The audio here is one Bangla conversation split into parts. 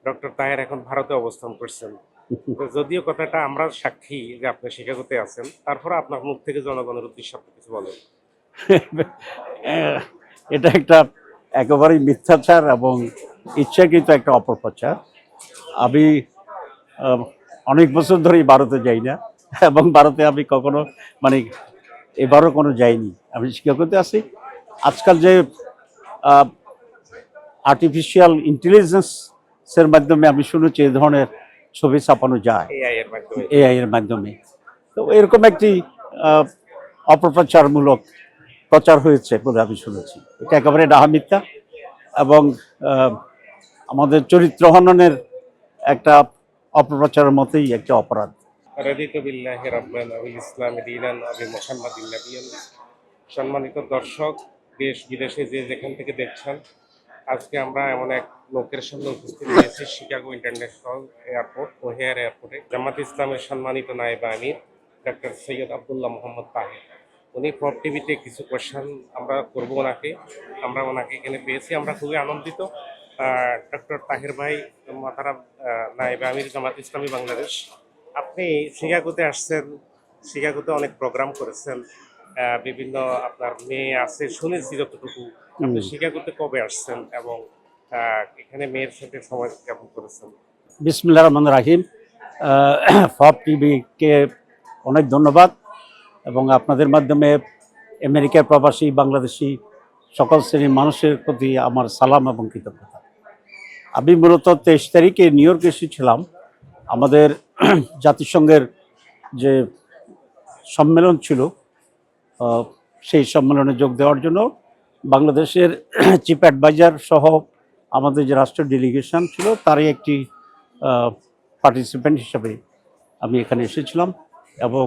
ডক্টর তাহের এখন ভারতে অবস্থান করছেন। তো যদিও কথাটা আমরা সাক্ষী যে আপনি শিকাগোতে আছেন, তারপরে আপনার মুখ থেকে জনগণের উদ্দেশ্যে আপনি কিছু বলেন। এটা একটা একেবারেই মিথ্যাচার এবং ইচ্ছাকৃত একটা অপপ্রচার। আমি আহ, অনেক বছর ধরেই ভারতে যাই না, এবং ভারতে আমি কখনো মানে এবারও কোনো যাইনি। আমি শিকাগোতে আছি। আজকাল যে আর্টিফিশিয়াল ইন্টেলিজেন্সের মাধ্যমে আমি শুনেছি এই ধরনের ছবি ছাপানো যায় এআই এর মাধ্যমে। এআই এর মাধ্যমে। তো এরকম একটি আহ, অপপ্রচারমূলক প্রচার হয়েছে বলে আমি শুনেছি। এটা একেবারে ডাহা মিথ্যা এবং আহ, আমাদের চরিত্র হননের একটা অপপ্রচারের মতোই একটা অপরাধ। রাদিতু বিল্লাহি রাব্বান ওয়া বিল ইসলামি দীনান ওয়া বি মুহাম্মাদিন নাবিয়্যান। সম্মানিত দর্শক, দেশ বিদেশে যে যেখান থেকে দেখছেন, আজকে আমরা এমন এক লোকের সামনে উপস্থিত হয়েছি শিকাগো ইন্টারন্যাশনাল এয়ারপোর্ট ওহিয়ার এয়ারপোর্টে। জামাত ইসলামের সম্মানিত নায়েব আমির ডক্টর সৈয়দ আব্দুল্লাহ মোহাম্মদ তাহের। উনি পপ টিভিতে কিছু কোয়েশ্চেন আমরা করবো ওনাকে। আমরা ওনাকে এখানে পেয়েছি, আমরা খুবই আনন্দিত। ডক্টর তাহের ভাই মাতারাম, নায়েব আমির জামাত ইসলামী বাংলাদেশ, আপনি শিকাগোতে আসছেন, শিকাগোতে অনেক প্রোগ্রাম করেছেন, বিভিন্ন আপনার মেয়ে আছে শুনেছি যতটুকু। আপনি শিকাগোতে কবে আসছেন এবং এখানে মেয়ের সাথে সময় কেমন করেছেন? বিসমিল্লাহির রহমানির রহিম। ফব টিভিকে অনেক ধন্যবাদ এবং আপনাদের মাধ্যমে আমেরিকার প্রবাসী বাংলাদেশি সকল শ্রেণীর মানুষের প্রতি আমার সালাম এবং কৃতজ্ঞতা। আমি মূলত 23 তারিখে নিউ ইয়র্কে এসেছিলাম আমাদের জাতিসংঘের যে সম্মেলন ছিল, সেই সম্মেলনে যোগ দেওয়ার জন্য। বাংলাদেশের চিফ অ্যাডভাইজার সহ আমাদের যে রাষ্ট্র ডেলিগেশন ছিল তারই একটি পার্টিসিপেন্ট হিসাবে আমি এখানে এসেছিলাম। এবং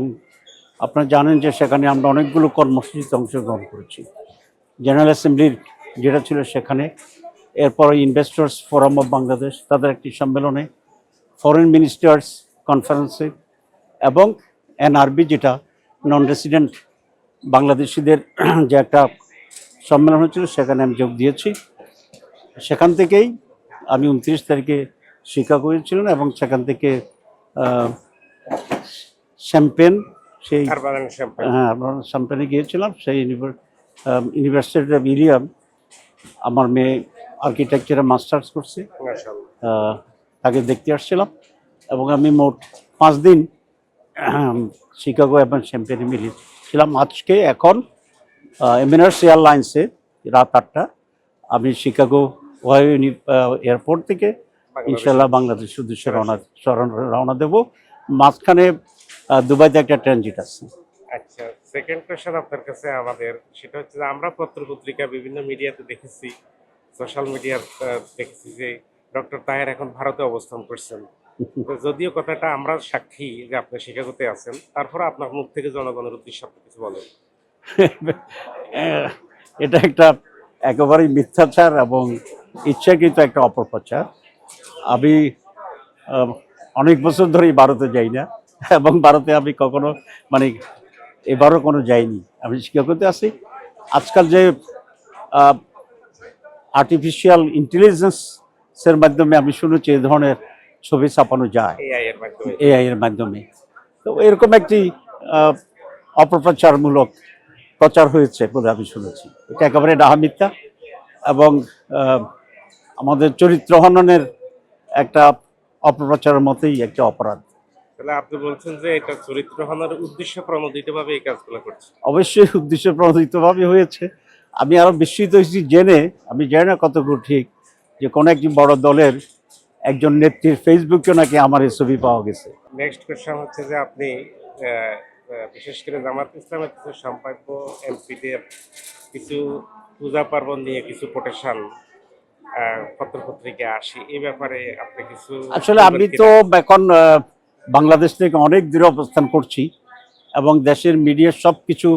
আপনারা জানেন যে সেখানে আমরা অনেকগুলো কর্মসূচিতে অংশগ্রহণ করেছি। জেনারেল অ্যাসেম্বলির যেটা ছিল সেখানে, এরপরে ইনভেস্টর্স ফোরাম অফ বাংলাদেশ তাদের একটি সম্মেলনে, ফরেন মিনিস্টার্স কনফারেন্সে, এবং এনআরবি যেটা নন রেসিডেন্ট বাংলাদেশিদের যে একটা সম্মেলন হয়েছিল সেখানে আমি যোগ দিয়েছি। সেখান থেকেই আমি 29 তারিখে শিকাগো ছিলেন এবং সেখান থেকে শ্যাম্পেন, সেই হ্যাঁ শ্যাম্পেনে গিয়েছিলাম। সেই ইউনিভার্সিটি অফ ইলিয়াম আমার মেয়ে আর্কিটেকচারে মাস্টার্স করছে, তাকে দেখতে আসছিলাম। এবং আমি মোট 5 দিন শিকাগো এবং শ্যাম্পেনে মিলিয়েছিলাম। আজকে এখন এমিরেটস এয়ারলাইন্সে রাত 8টা আমি শিকাগো এয়ারপোর্ট থেকে ইনশাল্লাহ বাংলাদেশের উদ্দেশ্যে রওনা দেব। মাঝখানে দুবাইতে একটা ট্রানজিট আছে। আচ্ছা, সেকেন্ড কোয়েশ্চেন আপনার কাছে আমাদের, সেটা হচ্ছে যে আমরা পত্রপত্রিকা বিভিন্ন মিডিয়াতে দেখেছি, সোশ্যাল মিডিয়ার দেখেছি যে ডক্টর তাহের এখন ভারতে অবস্থান করছেন। তো যদিও কথাটা আমরা সাক্ষী যে আপনি শিকাগোতে আছেন, তারপরে আপনার মুখ থেকে জনগণের উদ্দেশ্যে আপনি কিছু বলেন। এটা একটা একেবারেই মিথ্যাচার এবং ইচ্ছাকৃত একটা অপপ্রচার। আমি অনেক বছর ধরেই ভারতে যাই না, এবং ভারতে আমি কখনো মানে এবারও কোনো যাইনি। আমি শিকাগোতে আছি। আজকাল যে আর্টিফিশিয়াল ইন্টেলিজেন্সের মাধ্যমে আমি শুনেছি এই ধরনের ছবি ছাপানো যায় এআই এর মাধ্যমে। তো এরকম একটি অপপ্রচারমূলক প্রচার হয়েছে বলে আমি শুনেছি। এটা একেবারে ডাহা মিথ্যা এবং আমাদের চরিত্র হননের একটা অপপ্রচারের মতোই একটা অপরাধ। তাহলে আপনি বলছেন যে এটা চরিত্র হননের উদ্দেশ্য প্রণোদিতভাবে এই কাজগুলো করছে? অবশ্যই উদ্দেশ্য প্রণোদিতভাবে হয়েছে। আমি আরো বিস্মিত হয়েছি জেনে, আমি জানি না কতটুকু ঠিক, যে কোনো একটি বড় দলের একজন নেত্রীর ফেসবুকে নাকি আমার এই ছবি পাওয়া গেছে। নেক্সট কোয়েশ্চন হচ্ছে যে আপনি বিশেষ করে জামাত ইসলামের কিছু সম্ভাব্য এমপিদের কিছু পূজা পার্বণ নিয়ে কিছু কোটেশন পত্রপত্রিকা আসে, এই ব্যাপারে আপনি কিছু? আসলে আমি তো এখন বাংলাদেশ থেকে অনেক দূরে অবস্থান করছি এবং দেশের মিডিয়া সব কিছু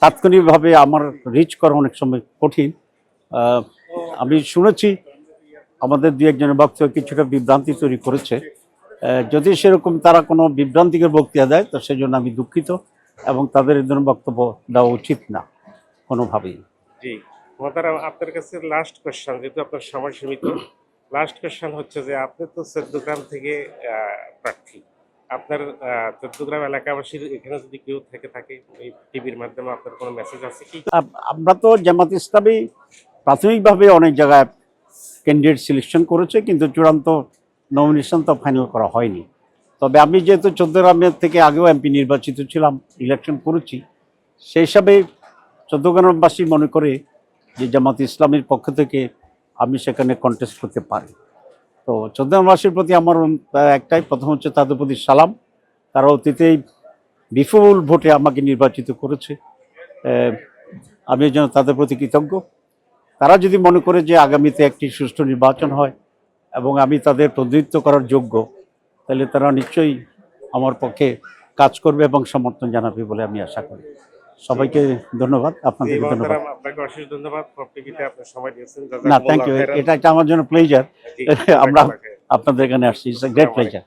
তাৎক্ষণিকভাবে আমার রিচ করা অনেক সময় কঠিন। আমি শুনেছি আমাদের দু একজনের বক্তব্য কিছুটা বিভ্রান্তি তৈরি করেছে। যদি সেরকম তারা কোনো বিভ্রান্তিকর বক্তৃতা দেয় তো সেজন্য আমি দুঃখিত, এবং তাদের এই ধরনের বক্তব্য দেওয়া উচিত না কোনোভাবেই। জি মোহতারাম, আপনার কাছে লাস্ট কোয়েশ্চন, যেহেতু আপনার সময় সীমিত, লাস্ট কোয়েশ্চেন হচ্ছে যে আপনি তো চৌদ্দগ্রাম থেকে প্রার্থী, আপনার চৌদ্দগ্রাম এলাকাবাসীর এখানে যদি কেউ থেকে থাকে এই টিভির মাধ্যমে আপনার কোনো মেসেজ আছে কি? আমরা তো জামাত ইসলামী প্রাথমিকভাবে অনেক জায়গায় ক্যান্ডিডেট সিলেকশন করেছে, কিন্তু চূড়ান্ত নমিনেশন তো ফাইনাল করা হয়নি। তবে আমি যেহেতু চৌদ্দগ্রামের থেকে আগেও এমপি নির্বাচিত ছিলাম, ইলেকশন করেছি, সেই হিসাবে চৌদ্দগ্রামবাসী মনে করে যে জামাত ইসলামের পক্ষ থেকে আমি সেখানে কন্টেস্ট করতে পারি। তো চৌদ্দগ্রামবাসীর প্রতি আমার একটাই, প্রথম হচ্ছে তাদের প্রতি সালাম, তারা অতীতেই বিপুল ভোটে আমাকে নির্বাচিত করেছে। আমি যেন তাদের প্রতি কৃতজ্ঞ। তারা যদি মনে করে যে আগামীতে একটি সুষ্ঠু নির্বাচন হয় এবং আমি তাদের প্রতিনিধিত্ব করার যোগ্য, তাহলে তারা নিশ্চয়ই আমার পক্ষে কাজ করবে এবং সমর্থন জানাবে বলে আমি আশা করি। সবাইকে ধন্যবাদ, আপনাদেরকে ধন্যবাদ। আপনাকে অশেষ ধন্যবাদ ফর টিভিতে আপনার সময় দিয়েছেন। না, থ্যাংক ইউ, এটা একটা আমার জন্য প্লেজার। জি, আমরা জাযাকাল্লাহ খাইর। আপনাদের এখানে আসছি, ইটস এ গ্রেট প্লেজার।